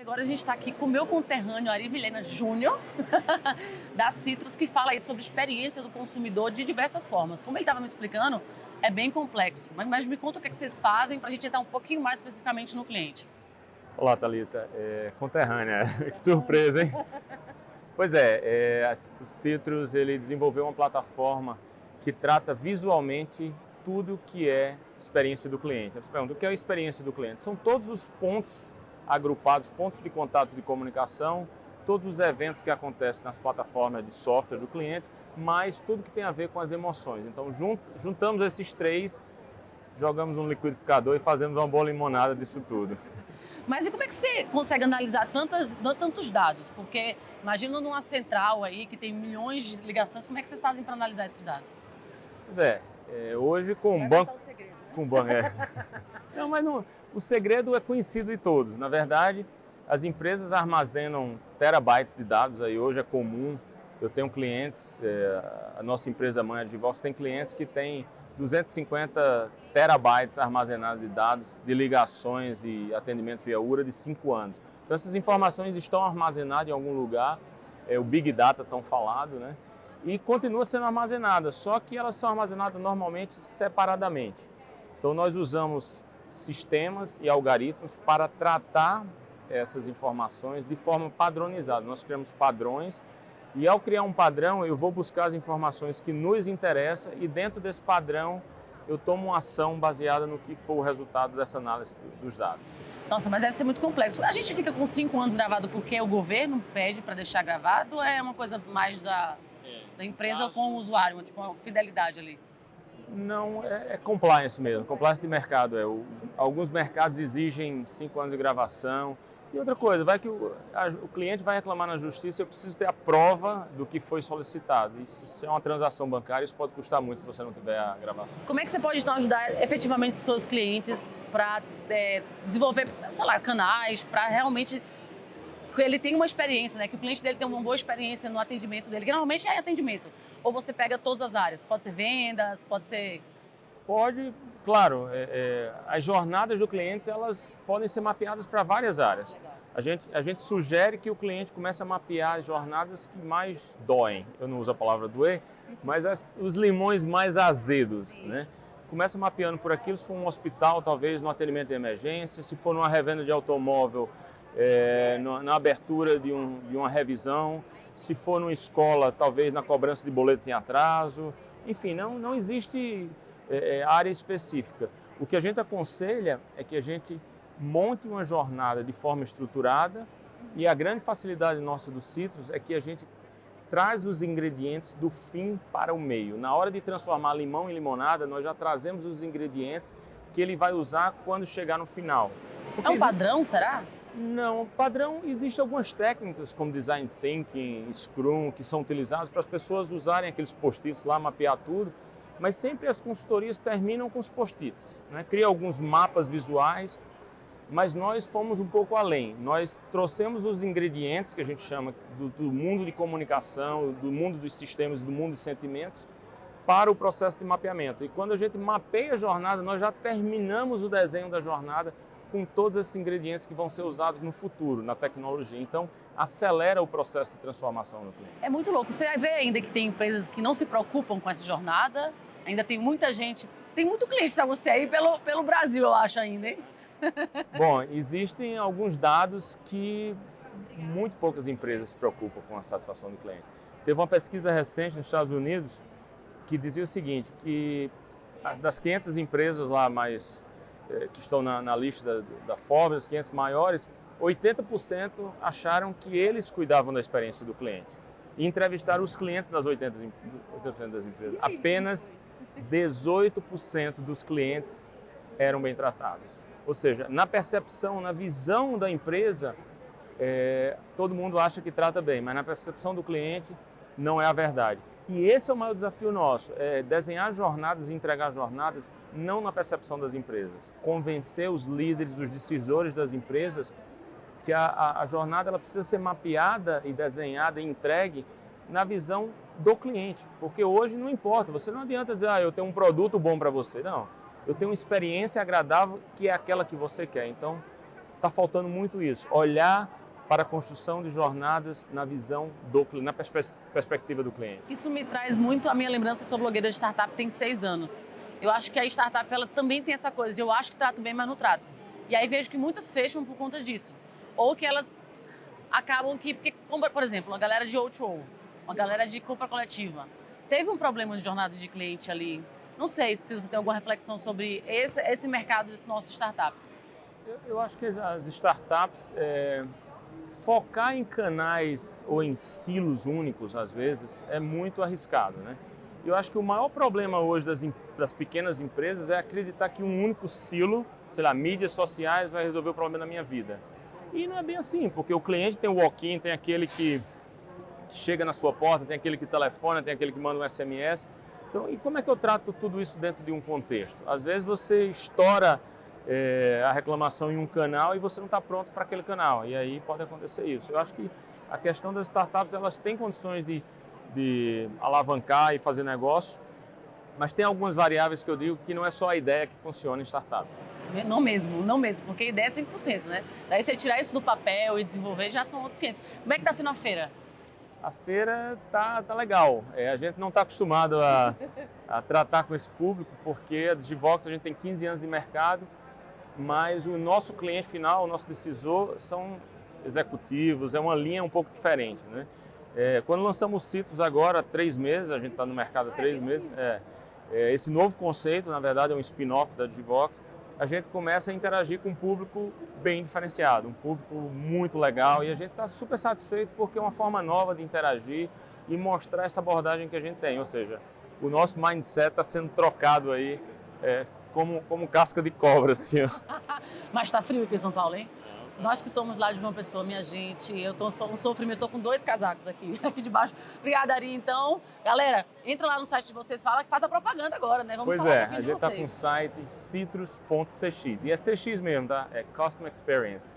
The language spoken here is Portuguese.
Agora a gente está aqui com o meu conterrâneo Ari Vilhena Júnior, da Citrus, que fala aí sobre experiência do consumidor de diversas formas. Como ele estava me explicando, é bem complexo. Mas me conta o que é que vocês fazem para a gente entrar um pouquinho mais especificamente no cliente. Olá, Thalita. Conterrânea, que surpresa, hein? Pois é, o Citrus ele desenvolveu uma plataforma que trata visualmente tudo que é experiência do cliente. Você pergunta, o que é a experiência do cliente? São todos os pontos agrupados, pontos de contato de comunicação, todos os eventos que acontecem nas plataformas de software do cliente, mas tudo que tem a ver com as emoções. Então, juntamos esses três, jogamos um liquidificador e fazemos uma boa limonada disso tudo. Mas e como é que você consegue analisar tantos dados? Porque imagina numa central aí que tem milhões de ligações, como é que vocês fazem para analisar esses dados? Pois hoje com o banco... Com o banco, Não, mas não, o segredo é conhecido de todos. Na verdade, as empresas armazenam terabytes de dados, aí hoje é comum. Eu tenho clientes, a nossa empresa mãe, a Digivox, tem clientes que têm 250 terabytes armazenados de dados de ligações e atendimentos via URA de 5 anos. Então essas informações estão armazenadas em algum lugar, o Big Data tão falado, né? E continua sendo armazenada, só que elas são armazenadas normalmente separadamente. Então nós usamos sistemas e algoritmos para tratar essas informações de forma padronizada. Nós criamos padrões e ao criar um padrão eu vou buscar as informações que nos interessam e dentro desse padrão eu tomo uma ação baseada no que for o resultado dessa análise dos dados. Nossa, mas deve ser muito complexo. A gente fica com 5 anos gravado porque o governo pede para deixar gravado ou é uma coisa mais da empresa com o usuário, tipo uma fidelidade ali? Não, é compliance mesmo, compliance de mercado. Alguns mercados exigem 5 anos de gravação. E outra coisa, vai que o cliente vai reclamar na justiça, eu preciso ter a prova do que foi solicitado. E se é uma transação bancária, isso pode custar muito se você não tiver a gravação. Como é que você pode então ajudar efetivamente os seus clientes para desenvolver, sei lá, canais, para realmente que ele tenha uma experiência, né? Que o cliente dele tenha uma boa experiência no atendimento dele, que normalmente é atendimento. Ou você pega todas as áreas, pode ser vendas, pode ser... Pode, claro, as jornadas do cliente elas podem ser mapeadas para várias áreas. A gente sugere que o cliente comece a mapear as jornadas que mais doem, eu não uso a palavra doer, mas os limões mais azedos, né? Começa mapeando por aquilo, se for um hospital, talvez no atendimento de emergência, se for numa revenda de automóvel, na abertura de uma revisão, se for numa escola, talvez na cobrança de boletos em atraso, enfim, não existe área específica. O que a gente aconselha é que a gente monte uma jornada de forma estruturada e a grande facilidade nossa do Citrus é que a gente traz os ingredientes do fim para o meio. Na hora de transformar limão em limonada, nós já trazemos os ingredientes que ele vai usar quando chegar no final. É um padrão, será? Não, padrão, existem algumas técnicas como Design Thinking, Scrum, que são utilizadas para as pessoas usarem aqueles post-its lá, mapear tudo, mas sempre as consultorias terminam com os post-its, né? Cria alguns mapas visuais, mas nós fomos um pouco além. Nós trouxemos os ingredientes que a gente chama do mundo de comunicação, do mundo dos sistemas, do mundo dos sentimentos, para o processo de mapeamento. E quando a gente mapeia a jornada, nós já terminamos o desenho da jornada com todos esses ingredientes que vão ser usados no futuro, na tecnologia. Então, acelera o processo de transformação no cliente. É muito louco. Você vê ainda que tem empresas que não se preocupam com essa jornada, ainda tem muita gente, tem muito cliente para você aí pelo Brasil, eu acho ainda, hein? Bom, existem alguns dados que muito poucas empresas se preocupam com a satisfação do cliente. Teve uma pesquisa recente nos Estados Unidos que dizia o seguinte, que das 500 empresas lá mais que estão na lista da Forbes, as 500 maiores, 80% acharam que eles cuidavam da experiência do cliente. E entrevistaram os clientes das 80% das empresas. Apenas 18% dos clientes eram bem tratados. Ou seja, na percepção, na visão da empresa, todo mundo acha que trata bem, mas na percepção do cliente não é a verdade. E esse é o maior desafio nosso, desenhar jornadas e entregar jornadas não na percepção das empresas. Convencer os líderes, os decisores das empresas que a jornada ela precisa ser mapeada e desenhada e entregue na visão do cliente. Porque hoje não importa, você não adianta dizer, eu tenho um produto bom para você. Não, eu tenho uma experiência agradável que é aquela que você quer. Então, está faltando muito isso, olhar para a construção de jornadas na visão do cliente, na perspectiva do cliente. Isso me traz muito a minha lembrança. Sou blogueira de startup tem 6 anos. Eu acho que a startup ela também tem essa coisa, eu acho que trato bem, mas não trato. E aí vejo que muitas fecham por conta disso. Ou que elas acabam que, porque, por exemplo, uma galera de O2O, uma galera de compra coletiva, teve um problema de jornada de cliente ali. Não sei se você tem alguma reflexão sobre esse mercado nosso de startups. Eu acho que as startups, focar em canais ou em silos únicos, às vezes, é muito arriscado, né? Eu acho que o maior problema hoje das pequenas empresas é acreditar que um único silo, sei lá, mídias sociais, vai resolver o problema da minha vida. E não é bem assim, porque o cliente tem o walk-in, tem aquele que chega na sua porta, tem aquele que telefona, tem aquele que manda um SMS. Então, e como é que eu trato tudo isso dentro de um contexto? Às vezes você estoura a reclamação em um canal e você não está pronto para aquele canal, e aí pode acontecer isso. Eu acho que a questão das startups, elas têm condições de alavancar e fazer negócio, mas tem algumas variáveis que eu digo que não é só a ideia que funciona em startup. Não mesmo, porque a ideia é 100%, né? Daí você tirar isso do papel e desenvolver já são outros 500. Como é que está sendo a feira? A feira tá legal. A gente não está acostumado a tratar com esse público, porque a Digivox a gente tem 15 anos de mercado, mas o nosso cliente final, o nosso decisor, são executivos, é uma linha um pouco diferente, né? Quando lançamos o Citrus agora, há 3 meses, a gente está no mercado há 3 meses, esse novo conceito, na verdade, é um spin-off da Digivox, a gente começa a interagir com um público bem diferenciado, um público muito legal, e a gente está super satisfeito porque é uma forma nova de interagir e mostrar essa abordagem que a gente tem, ou seja, o nosso mindset está sendo trocado aí como casca de cobra, assim. Mas tá frio aqui em São Paulo, hein? Nós que somos lá de João Pessoa, minha gente, eu tô um sofrimento, tô com 2 casacos aqui debaixo. Obrigada, Ari. Então, galera, entra lá no site de vocês, fala que faz a propaganda agora, né? Vamos falar um pouquinho a gente está com o site citrus.cx, e é CX mesmo, tá? É Customer Experience.